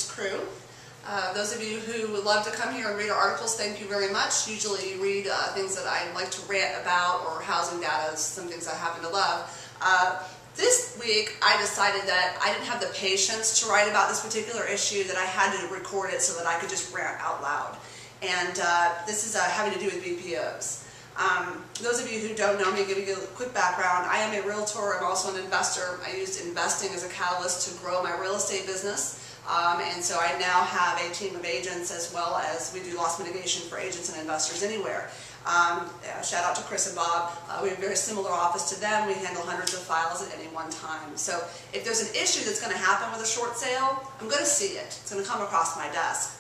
News crew. Those of you who would love to come here and read our articles, thank you very much. Usually you read things that I like to rant about, or housing data, some things I happen to love. This week I decided that I didn't have the patience to write about this particular issue, that I had to record it so that I could just rant out loud. And this is having to do with BPOs. Those of you who don't know me, giving you a quick background, I am a realtor. I'm also an investor. I used investing as a catalyst to grow my real estate business. And so I now have a team of agents, as well as we do loss mitigation for agents and investors anywhere. Shout out to Chris and Bob. We have a very similar office to them. We handle hundreds of files at any one time. So if there's an issue that's going to happen with a short sale, I'm going to see it. It's going to come across my desk.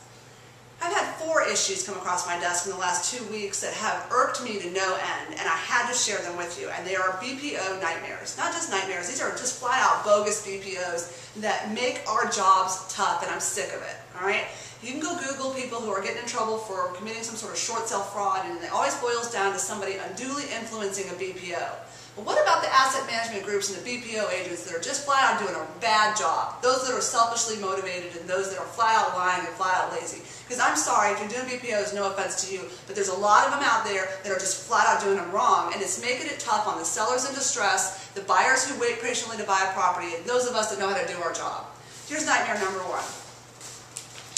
I've had 4 issues come across my desk in the last 2 weeks that have irked me to no end, and I had to share them with you. And they are BPO nightmares. Not just nightmares, these are just flat out bogus BPOs that make our jobs tough, and I'm sick of it. Alright? You can go Google people who are getting in trouble for committing some sort of short sale fraud, and it always boils down to somebody unduly influencing a BPO. But what about the asset management groups and the BPO agents that are just flat out doing a bad job? Those that are selfishly motivated and those that are flat out lying and flat out lazy. Because I'm sorry, if you're doing BPOs, no offense to you, but there's a lot of them out there that are just flat out doing them wrong, and it's making it tough on the sellers in distress, the buyers who wait patiently to buy a property, and those of us that know how to do our job. Here's nightmare number 1.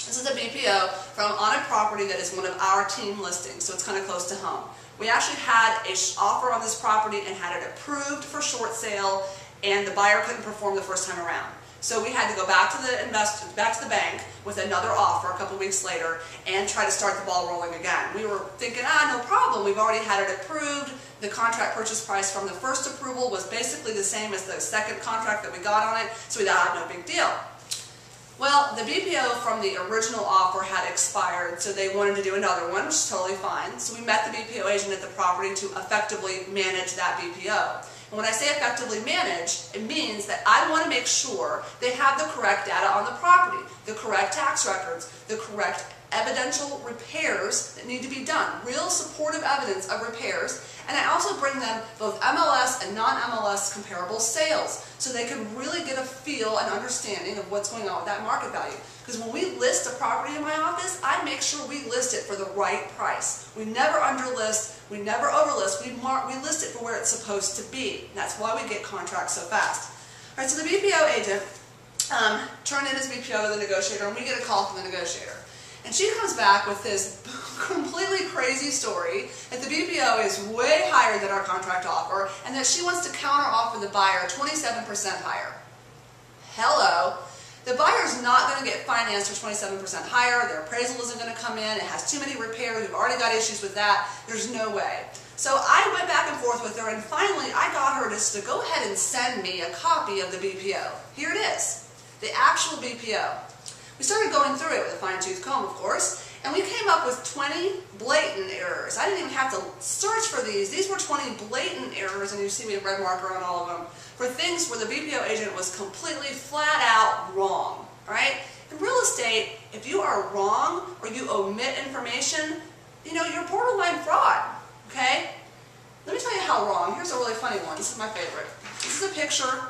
This is a BPO on a property that is one of our team listings, so it's kind of close to home. We actually had an offer on this property and had it approved for short sale, and the buyer couldn't perform the first time around. So we had to go back to the bank with another offer a couple weeks later and try to start the ball rolling again. We were thinking, no problem, we've already had it approved. The contract purchase price from the first approval was basically the same as the second contract that we got on it, so we thought, no big deal. Well, the BPO from the original offer had expired, so they wanted to do another one, which is totally fine. So we met the BPO agent at the property to effectively manage that BPO. And when I say effectively manage, it means that I want to make sure they have the correct data on the property, the correct tax records, the correct evidential repairs that need to be done, real supportive evidence of repairs, and I also bring them both MLS and non-MLS comparable sales so they can really get a feel and understanding of what's going on with that market value. Because when we list a property in my office, I make sure we list it for the right price. We never underlist, we never overlist, we list it for where it's supposed to be. And that's why we get contracts so fast. All right, so the BPO agent turned in his BPO to the negotiator, and we get a call from the negotiator. And she comes back with this completely crazy story that the BPO is way higher than our contract offer and that she wants to counter offer the buyer 27% higher. Hello. The buyer's not going to get financed for 27% higher. Their appraisal isn't going to come in. It has too many repairs. We've already got issues with that. There's no way. So I went back and forth with her, and finally I got her just to go ahead and send me a copy of the BPO. Here it is. The actual BPO. We started going through it with a fine-tooth comb, of course, and we came up with 20 blatant errors. I didn't even have to search for these. These were 20 blatant errors, and you see me a red marker on all of them, for things where the BPO agent was completely flat out wrong. Right? In real estate, if you are wrong or you omit information, you're borderline fraud. Okay? Let me tell you how wrong. Here's a really funny one. This is my favorite. This is a picture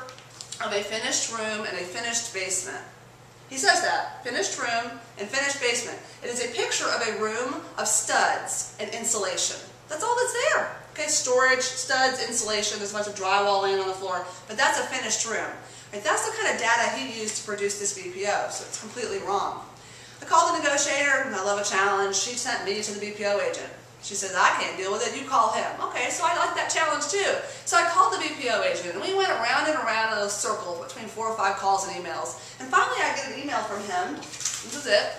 of a finished room and a finished basement. He says that, finished room and finished basement. It is a picture of a room of studs and insulation. That's all that's there. Okay, storage, studs, insulation, there's a bunch of drywall laying on the floor, but that's a finished room. Right, that's the kind of data he used to produce this BPO, so it's completely wrong. I called the negotiator, and I love a challenge. She sent me to the BPO agent. She says, I can't deal with it, you call him. Okay, so I like that challenge too. So I called the BPO agent, and we went around and around in a circle between 4 or 5 calls and emails. And finally I get an email from him. This is it.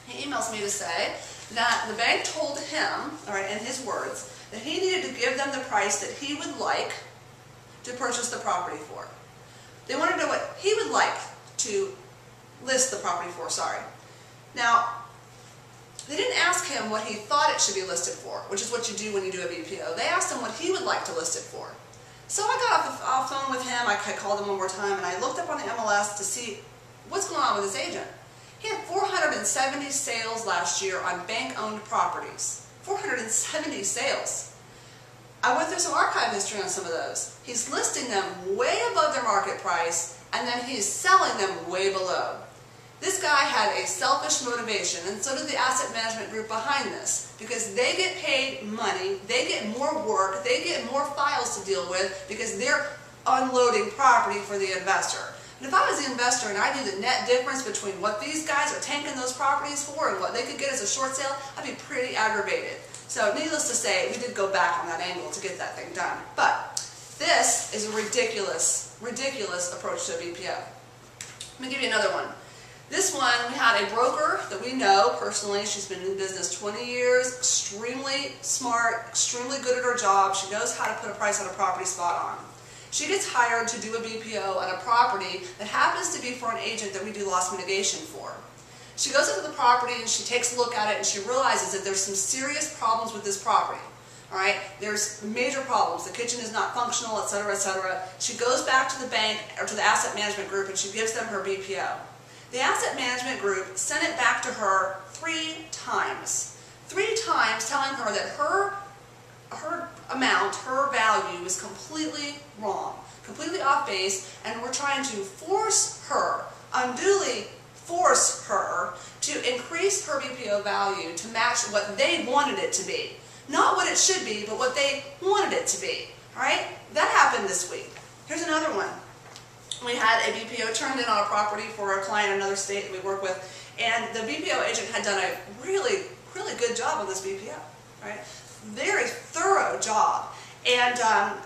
He emails me to say that the bank told him, all right, in his words, that he needed to give them the price that he would like to purchase the property for. They wanted to know what he would like to list the property for, sorry. Now, they didn't ask him what he thought it should be listed for, which is what you do when you do a BPO. They asked him what he would like to list it for. So I got off the phone with him, I called him one more time, and I looked up on the MLS to see what's going on with his agent. He had 470 sales last year on bank-owned properties. 470 sales. I went through some archive history on some of those. He's listing them way above their market price, and then he's selling them way below. This guy had a selfish motivation, and so did the asset management group behind this, because they get paid money, they get more work, they get more files to deal with because they're unloading property for the investor. And if I was the investor and I knew the net difference between what these guys are tanking those properties for and what they could get as a short sale, I'd be pretty aggravated. So needless to say, we did go back on that angle to get that thing done. But this is a ridiculous, ridiculous approach to a BPO. Let me give you another one. This one, we had a broker that we know personally. She's been in business 20 years, extremely smart, extremely good at her job. She knows how to put a price on a property spot on. She gets hired to do a BPO on a property that happens to be for an agent that we do loss mitigation for. She goes into the property and she takes a look at it and she realizes that there's some serious problems with this property. All right, there's major problems. The kitchen is not functional, etc., etc. She goes back to the bank or to the asset management group and she gives them her BPO. The asset management group sent it back to her 3 times. 3 times telling her that her amount, her value is completely wrong, completely off base, and we're trying to force her, unduly force her to increase her BPO value to match what they wanted it to be. Not what it should be, but what they wanted it to be. All right? That happened this week. Here's another one. We had a BPO turned in on a property for a client in another state that we work with, and the BPO agent had done a really, really good job on this BPO. Right? Very thorough job. And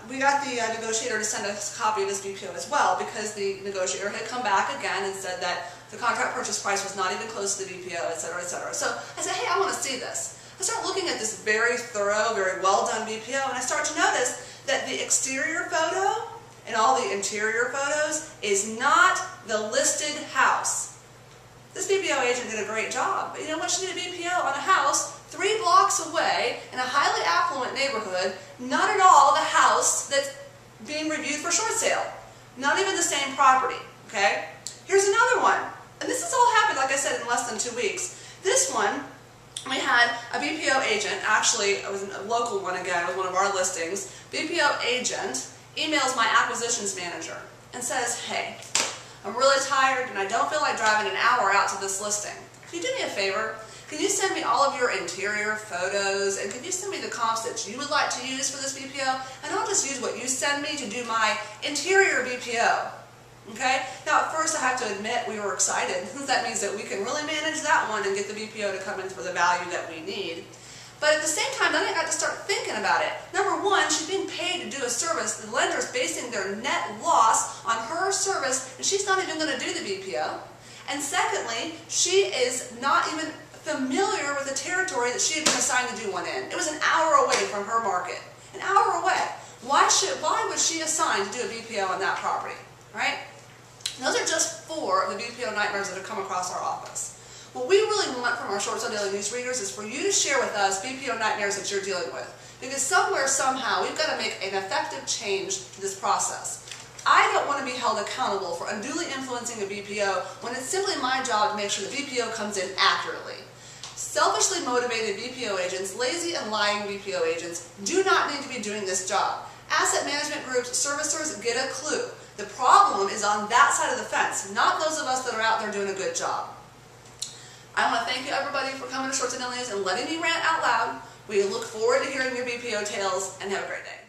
we got the negotiator to send us a copy of this BPO as well, because the negotiator had come back again and said that the contract purchase price was not even close to the BPO, etc., etc. So I said, hey, I want to see this. I start looking at this very thorough, very well done BPO, and I start to notice that the exterior photo and all the interior photos is not the listed house. This BPO agent did a great job, but you know what? She did a BPO on a house 3 blocks away in a highly affluent neighborhood, not at all the house that's being reviewed for short sale. Not even the same property, okay? Here's another one, and this has all happened, like I said, in less than 2 weeks. This one, we had a BPO agent, actually it was a local one again, it was one of our listings. BPO agent emails my acquisitions manager and says, hey, I'm really tired and I don't feel like driving an hour out to this listing. Can you do me a favor? Can you send me all of your interior photos, and can you send me the comps that you would like to use for this BPO? And I'll just use what you send me to do my interior BPO. Okay? Now at first I have to admit we were excited. That means that we can really manage that one and get the BPO to come in for the value that we need. But at the same time, then I got to start thinking about it. Number one, she's being paid to do a service. The lender's basing their net loss on her service, and she's not even going to do the BPO. And secondly, she is not even familiar with the territory that she had been assigned to do one in. It was an hour away from her market. An hour away. Why was she assigned to do a BPO on that property? Right? And those are just 4 of the BPO nightmares that have come across our office. What we really want from our Short Sale Daily News readers is for you to share with us BPO nightmares that you're dealing with. Because somewhere, somehow, we've got to make an effective change to this process. I don't want to be held accountable for unduly influencing a BPO when it's simply my job to make sure the BPO comes in accurately. Selfishly motivated BPO agents, lazy and lying BPO agents, do not need to be doing this job. Asset management groups, servicers, get a clue. The problem is on that side of the fence, not those of us that are out there doing a good job. I want to thank you everybody for coming to Short Sale Daily News and letting me rant out loud. We look forward to hearing your BPO tales, and have a great day.